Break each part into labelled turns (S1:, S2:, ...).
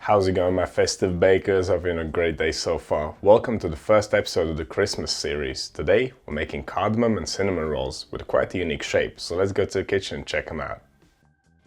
S1: How's it going, my festive bakers? I've been a great day so far. Welcome to the first episode of the Christmas series. Today we're making cardamom and cinnamon rolls with quite a unique shape, so let's go to the kitchen and check them out.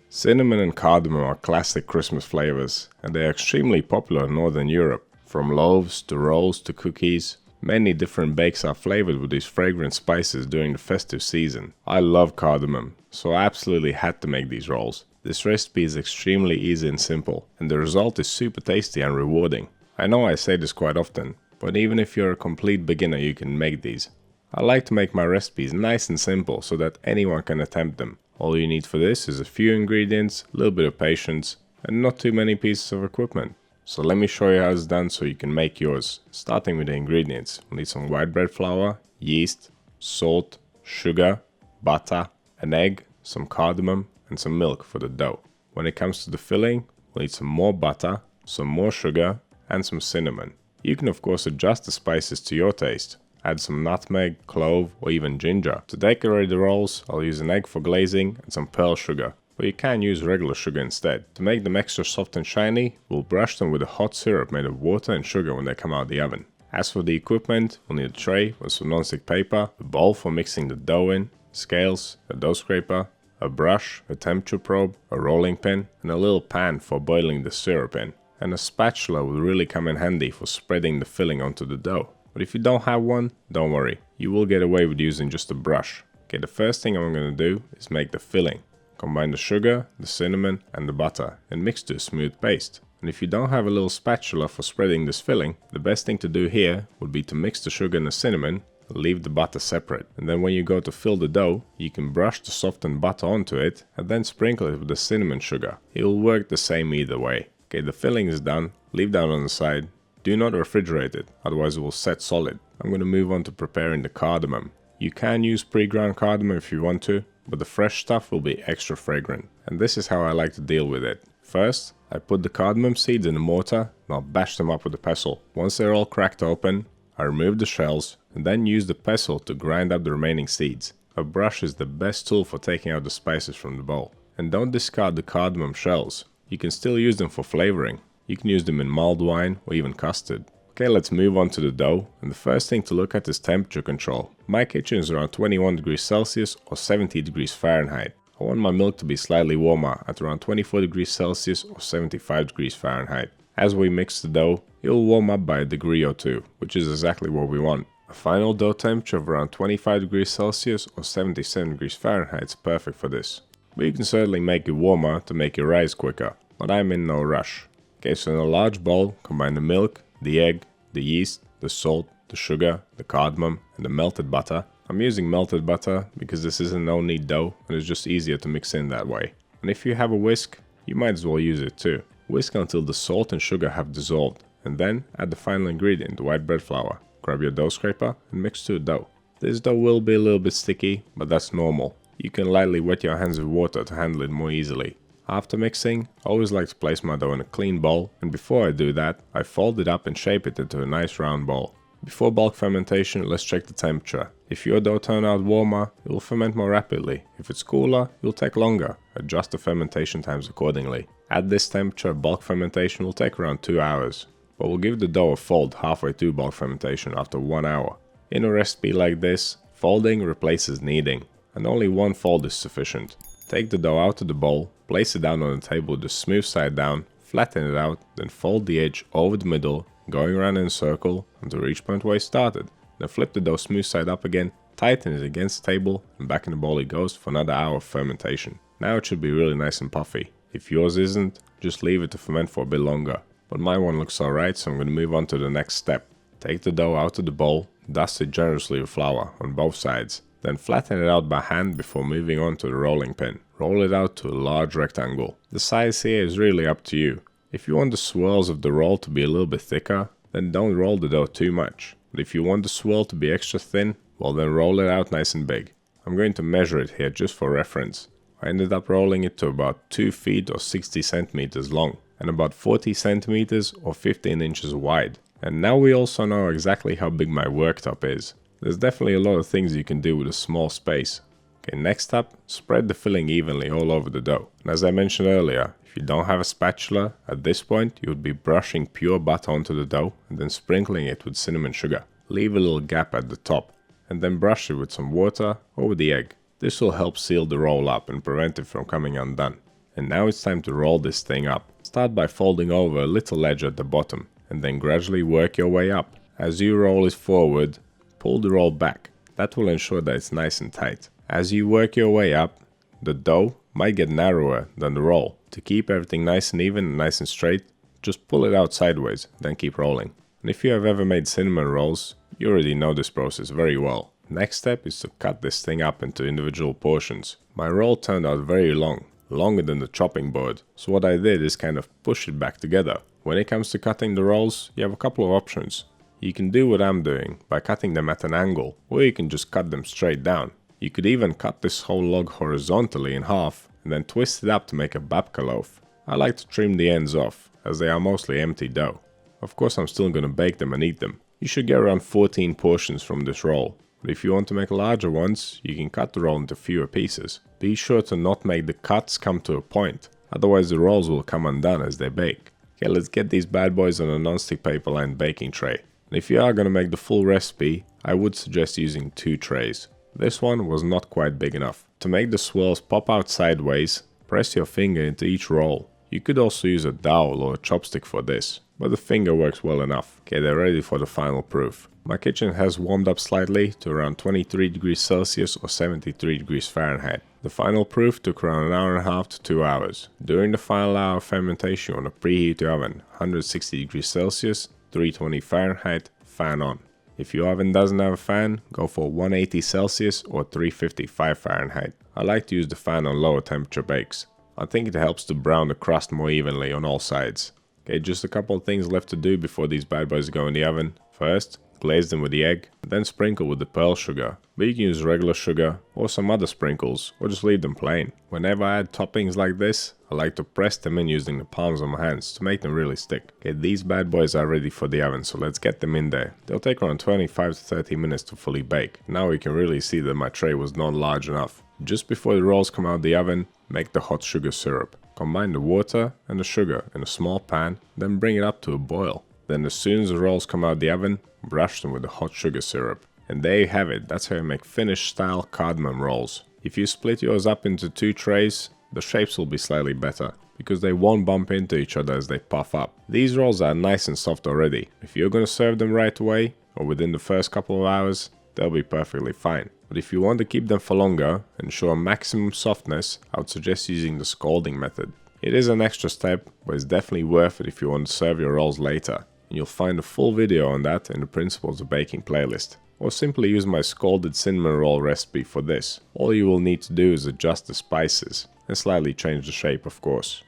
S1: Cinnamon and cardamom are classic Christmas flavors, and they are extremely popular in Northern Europe. From loaves to rolls to cookies, many different bakes are flavored with these fragrant spices during the festive season. I love cardamom, so I absolutely had to make these rolls. This recipe is extremely easy and simple, and the result is super tasty and rewarding. I know I say this quite often, but even if you're a complete beginner, you can make these. I like to make my recipes nice and simple so that anyone can attempt them. All you need for this is a few ingredients, a little bit of patience, and not too many pieces of equipment. So let me show you how it's done so you can make yours. Starting with the ingredients, we'll need some white bread flour, yeast, salt, sugar, butter, an egg, some cardamom, and some milk for the dough. When it comes to the filling, we'll need some more butter, some more sugar, and some cinnamon. You can of course adjust the spices to your taste. Add some nutmeg, clove, or even ginger. To decorate the rolls, I'll use an egg for glazing and some pearl sugar, but you can use regular sugar instead. To make them extra soft and shiny, we'll brush them with a hot syrup made of water and sugar when they come out of the oven. As for the equipment, we'll need a tray with some non-stick paper, a bowl for mixing the dough in, scales, a dough scraper, a brush, a temperature probe, a rolling pin, and a little pan for boiling the syrup in. And a spatula will really come in handy for spreading the filling onto the dough. But if you don't have one, don't worry, you will get away with using just a brush. Okay, the first thing I'm going to do is make the filling. Combine the sugar, the cinnamon, and the butter and mix to a smooth paste. And if you don't have a little spatula for spreading this filling, the best thing to do here would be to mix the sugar and the cinnamon, leave the butter separate. And then when you go to fill the dough, you can brush the softened butter onto it and then sprinkle it with the cinnamon sugar. It will work the same either way. Okay, the filling is done, leave that on the side. Do not refrigerate it, otherwise it will set solid. I'm going to move on to preparing the cardamom. You can use pre-ground cardamom if you want to, but the fresh stuff will be extra fragrant. And this is how I like to deal with it. First, I put the cardamom seeds in a mortar and I'll bash them up with a pestle. Once they're all cracked open, I remove the shells and then use the pestle to grind up the remaining seeds. A brush is the best tool for taking out the spices from the bowl. And don't discard the cardamom shells. You can still use them for flavoring. You can use them in mulled wine or even custard. Okay, let's move on to the dough, and the first thing to look at is temperature control. My kitchen is around 21 degrees Celsius or 70 degrees Fahrenheit. I want my milk to be slightly warmer at around 24 degrees Celsius or 75 degrees Fahrenheit. As we mix the dough, it will warm up by a degree or two, which is exactly what we want. A final dough temperature of around 25 degrees Celsius or 77 degrees Fahrenheit is perfect for this. But you can certainly make it warmer to make it rise quicker, but I'm in no rush. Okay, so in a large bowl, combine the milk, the egg, the yeast, the salt, the sugar, the cardamom, and the melted butter. I'm using melted butter because this is a no-knead dough and it's just easier to mix in that way. And if you have a whisk, you might as well use it too. Whisk until the salt and sugar have dissolved, and then add the final ingredient, the white bread flour. Grab your dough scraper and mix to a dough. This dough will be a little bit sticky, but that's normal. You can lightly wet your hands with water to handle it more easily. After mixing, I always like to place my dough in a clean bowl, and before I do that, I fold it up and shape it into a nice round ball. Before bulk fermentation, let's check the temperature. If your dough turns out warmer, it will ferment more rapidly. If it's cooler, it will take longer. Adjust the fermentation times accordingly. At this temperature, bulk fermentation will take around 2 hours, but we'll give the dough a fold halfway through bulk fermentation after 1 hour. In a recipe like this, folding replaces kneading, and only one fold is sufficient. Take the dough out of the bowl, place it down on the table with the smooth side down, flatten it out, then fold the edge over the middle, going around in a circle until reach point where you started. Then flip the dough smooth side up again, tighten it against the table, and back in the bowl it goes for another hour of fermentation. Now it should be really nice and puffy. If yours isn't, just leave it to ferment for a bit longer. But my one looks alright, so I'm going to move on to the next step. Take the dough out of the bowl, dust it generously with flour on both sides. Then flatten it out by hand before moving on to the rolling pin. Roll it out to a large rectangle. The size here is really up to you. If you want the swirls of the roll to be a little bit thicker, then don't roll the dough too much. But if you want the swirl to be extra thin, well then roll it out nice and big. I'm going to measure it here just for reference. I ended up rolling it to about 2 feet or 60 centimeters long and about 40 centimeters or 15 inches wide. And now we also know exactly how big my worktop is. There's definitely a lot of things you can do with a small space. Okay, next up, spread the filling evenly all over the dough. And as I mentioned earlier, if you don't have a spatula, at this point you would be brushing pure butter onto the dough and then sprinkling it with cinnamon sugar. Leave a little gap at the top and then brush it with some water or with the egg. This will help seal the roll up and prevent it from coming undone. And now it's time to roll this thing up. Start by folding over a little edge at the bottom and then gradually work your way up. As you roll it forward, pull the roll back. That will ensure that it's nice and tight. As you work your way up, the dough might get narrower than the roll. To keep everything nice and even and nice and straight, just pull it out sideways, then keep rolling. And if you have ever made cinnamon rolls, you already know this process very well. Next step is to cut this thing up into individual portions. My roll turned out very long, longer than the chopping board, so what I did is kind of push it back together. When it comes to cutting the rolls, you have a couple of options. You can do what I'm doing by cutting them at an angle, or you can just cut them straight down. You could even cut this whole log horizontally in half and then twist it up to make a babka loaf. I like to trim the ends off, as they are mostly empty dough. Of course I'm still gonna bake them and eat them. You should get around 14 portions from this roll, but if you want to make larger ones, you can cut the roll into fewer pieces. Be sure to not make the cuts come to a point, otherwise the rolls will come undone as they bake. Okay, let's get these bad boys on a non-stick paper lined baking tray. And if you are gonna make the full recipe, I would suggest using 2 trays. This one was not quite big enough. To make the swirls pop out sideways, press your finger into each roll. You could also use a dowel or a chopstick for this, but the finger works well enough. Okay, they're ready for the final proof. My kitchen has warmed up slightly to around 23 degrees Celsius or 73 degrees Fahrenheit. The final proof took around an hour and a half to 2 hours. During the final hour of fermentation, you want to preheat your oven, 160 degrees Celsius, 320 Fahrenheit, fan on. If your oven doesn't have a fan, go for 180 Celsius or 355 Fahrenheit. I like to use the fan on lower temperature bakes. I think it helps to brown the crust more evenly on all sides. Okay, just a couple of things left to do before these bad boys go in the oven. First, glaze them with the egg, then sprinkle with the pearl sugar. But you can use regular sugar or some other sprinkles, or just leave them plain. Whenever I add toppings like this, I like to press them in using the palms of my hands to make them really stick. Okay, these bad boys are ready for the oven, so let's get them in there. They'll take around 25 to 30 minutes to fully bake. Now we can really see that my tray was not large enough. Just before the rolls come out of the oven, make the hot sugar syrup. Combine the water and the sugar in a small pan, then bring it up to a boil. Then as soon as the rolls come out of the oven, brush them with the hot sugar syrup. And there you have it, that's how you make Finnish style cardamom rolls. If you split yours up into 2 trays, the shapes will be slightly better, because they won't bump into each other as they puff up. These rolls are nice and soft already. If you're gonna serve them right away, or within the first couple of hours, they'll be perfectly fine. But if you want to keep them for longer and ensure maximum softness, I would suggest using the scalding method. It is an extra step, but it's definitely worth it if you want to serve your rolls later. And you'll find a full video on that in the Principles of Baking playlist. Or simply use my scalded cinnamon roll recipe for this. All you will need to do is adjust the spices and slightly change the shape, of course.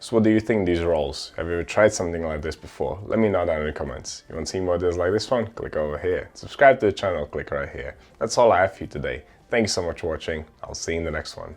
S1: So what do you think of these rolls? Have you ever tried something like this before? Let me know down in the comments. You want to see more videos like this one? Click over here. Subscribe to the channel, click right here. That's all I have for you today. Thank you so much for watching. I'll see you in the next one.